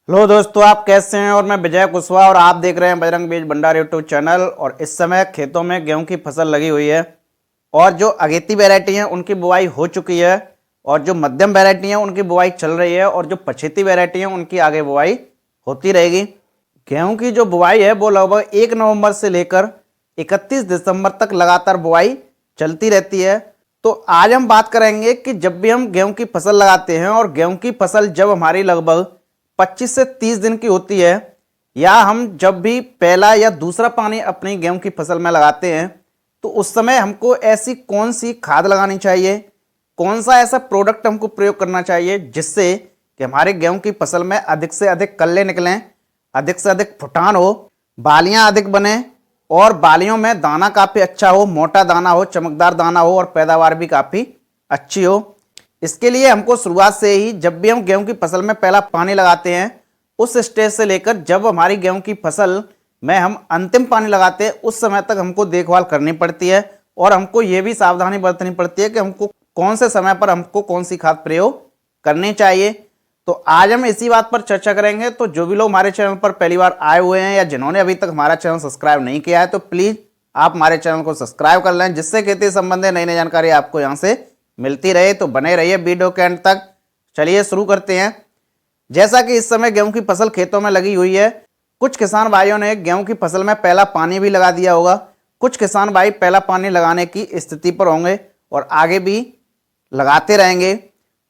Hello दोस्तों, आप कैसे हैं। और मैं विजय कुशवाहा और आप देख रहे हैं बजरंग बीज भंडार यूट्यूब चैनल। और इस समय खेतों में गेहूं की फसल लगी हुई है और जो अगेती वैरायटी है उनकी बुआई हो चुकी है और जो मध्यम वैरायटी है उनकी बुआई चल रही है और जो पछेती वैरायटी है उनकी आगे बुआई होती रहेगी। गेहूं की जो बुआई है वो लगभग 1 नवंबर से लेकर 31 दिसंबर तक लगातार बुआई चलती रहती है। तो आज हम बात करेंगे कि जब भी हम गेहूं की फसल लगाते हैं और गेहूं की फसल जब हमारी लगभग 25 से 30 दिन की होती है या हम जब भी पहला या दूसरा पानी अपनी गेहूं की फसल में लगाते हैं तो उस समय हमको ऐसी कौन सी खाद लगानी चाहिए, कौन सा ऐसा प्रोडक्ट हमको प्रयोग करना चाहिए जिससे कि हमारे गेहूं की फसल में अधिक से अधिक कल्ले निकलें, अधिक से अधिक फुटान हो, बालियां अधिक बने और बालियों में दाना काफ़ी अच्छा हो, मोटा दाना हो, चमकदार दाना हो और पैदावार भी काफ़ी अच्छी हो। इसके लिए हमको शुरुआत से ही जब भी हम गेहूं की फसल में पहला पानी लगाते हैं उस स्टेज से लेकर जब हमारी गेहूं की फसल में हम अंतिम पानी लगाते हैं उस समय तक हमको देखभाल करनी पड़ती है और हमको ये भी सावधानी बरतनी पड़ती है कि हमको कौन से समय पर हमको कौन सी खाद प्रयोग करनी चाहिए। तो आज हम इसी बात पर चर्चा करेंगे। तो जो भी लोग हमारे चैनल पर पहली बार आए हुए हैं या जिन्होंने अभी तक हमारा चैनल सब्सक्राइब नहीं किया है तो प्लीज़ आप हमारे चैनल को सब्सक्राइब कर लें जिससे खेती संबंधी नई नई जानकारी आपको यहाँ से मिलती रहे। तो बने रहिए वीडियो के अंत तक। चलिए शुरू करते हैं। जैसा कि इस समय गेहूं की फसल खेतों में लगी हुई है, कुछ किसान भाइयों ने गेहूं की फसल में पहला पानी भी लगा दिया होगा, कुछ किसान भाई पहला पानी लगाने की स्थिति पर होंगे और आगे भी लगाते रहेंगे।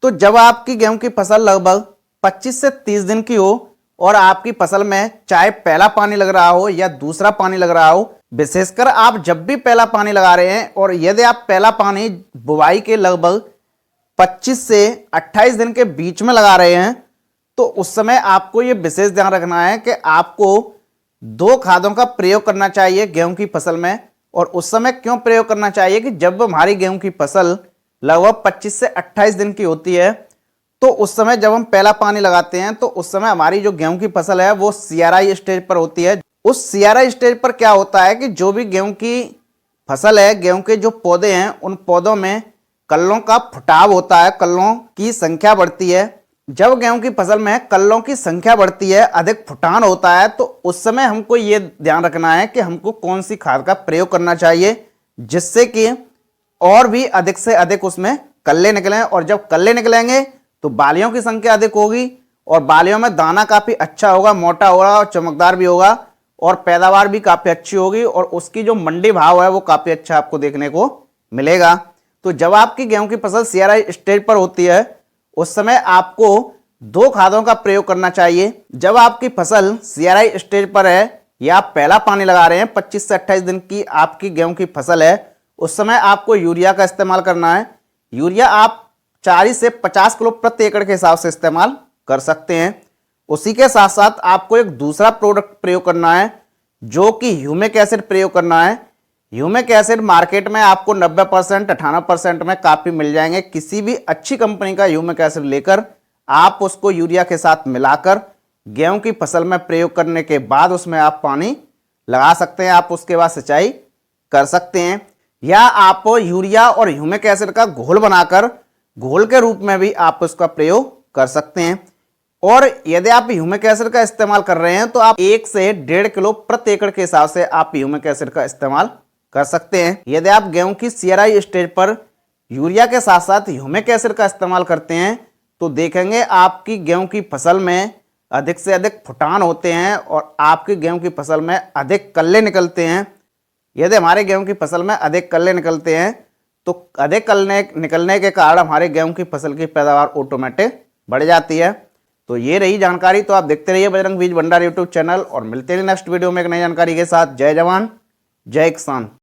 तो जब आपकी गेहूं की फसल लगभग 25 से 30 दिन की हो और आपकी फसल में चाहे पहला पानी लग रहा हो या दूसरा पानी लग रहा हो, विशेषकर आप जब भी पहला पानी लगा रहे हैं और यदि आप पहला पानी बुवाई के लगभग 25 से 28 दिन के बीच में लगा रहे हैं तो उस समय आपको यह विशेष ध्यान रखना है कि आपको 2 खादों का प्रयोग करना चाहिए गेहूं की फसल में। और उस समय क्यों प्रयोग करना चाहिए कि जब हमारी गेहूं की फसल लगभग 25 से 28 दिन की होती है तो उस समय जब हम पहला पानी लगाते हैं तो उस समय हमारी जो गेहूं की फसल है वो सीआरआई स्टेज पर होती है। उस सीआरआई स्टेज पर क्या होता है कि जो भी गेहूं की फसल है, गेहूं के जो पौधे हैं उन पौधों में कल्लों का फुटाव होता है, कल्लों की संख्या बढ़ती है। जब गेहूं की फसल में कल्लों की संख्या बढ़ती है, अधिक फुटान होता है तो उस समय हमको ये ध्यान रखना है कि हमको कौन सी खाद का प्रयोग करना चाहिए जिससे कि और भी अधिक से अधिक उसमें कल्ले निकलें। और जब कल्ले निकलेंगे तो बालियों की संख्या अधिक होगी और बालियों में दाना काफी अच्छा होगा, मोटा होगा और चमकदार भी होगा और पैदावार भी काफी अच्छी होगी और उसकी जो मंडी भाव है वो काफी अच्छा आपको देखने को मिलेगा। तो जब आपकी गेहूं की फसल सीआरआई स्टेज पर होती है उस समय आपको 2 खादों का प्रयोग करना चाहिए। जब आपकी फसल सीआरआई स्टेज पर है या आप पहला पानी लगा रहे हैं, 25 से 28 दिन की आपकी गेहूं की फसल है, उस समय आपको यूरिया का इस्तेमाल करना है। यूरिया आप 40 से 50 किलो प्रति एकड़ के हिसाब से इस्तेमाल कर सकते हैं। उसी के साथ साथ आपको एक दूसरा प्रोडक्ट प्रयोग करना है जो कि ह्यूमिक एसिड प्रयोग करना है। ह्यूमिक एसिड मार्केट में आपको 90% 98% में काफ़ी मिल जाएंगे। किसी भी अच्छी कंपनी का ह्यूमिक एसिड लेकर आप उसको यूरिया के साथ मिलाकर गेहूं की फसल में प्रयोग करने के बाद उसमें आप पानी लगा सकते हैं। आप उसके बाद सिंचाई कर सकते हैं या आप यूरिया और ह्यूमिक एसिड का घोल बनाकर घोल के रूप में भी आप उसका प्रयोग कर सकते हैं। और यदि आप ह्यूमिक एसिड का इस्तेमाल कर रहे हैं तो आप 1 से 1.5 किलो प्रति एकड़ के हिसाब से आप ह्यूमिक एसिड का इस्तेमाल कर सकते हैं। यदि आप गेहूं की सीआरआई स्टेज पर यूरिया के साथ साथ ह्यूमिक एसिड का इस्तेमाल करते हैं तो देखेंगे आपकी गेहूं की फसल में अधिक से अधिक फुटान होते हैं और आपकी गेहूं की फसल में अधिक कल्ले निकलते हैं। यदि हमारे गेहूं की फसल में अधिक कल्ले निकलते हैं तो अधिक कल्ले निकलने के कारण हमारे गेहूं की फसल की पैदावार ऑटोमेटिक बढ़ जाती है। तो ये रही जानकारी। तो आप देखते रहिए बजरंग बीज भंडार यूट्यूब चैनल और मिलते हैं नेक्स्ट वीडियो में एक नई जानकारी के साथ। जय जवान जय किसान।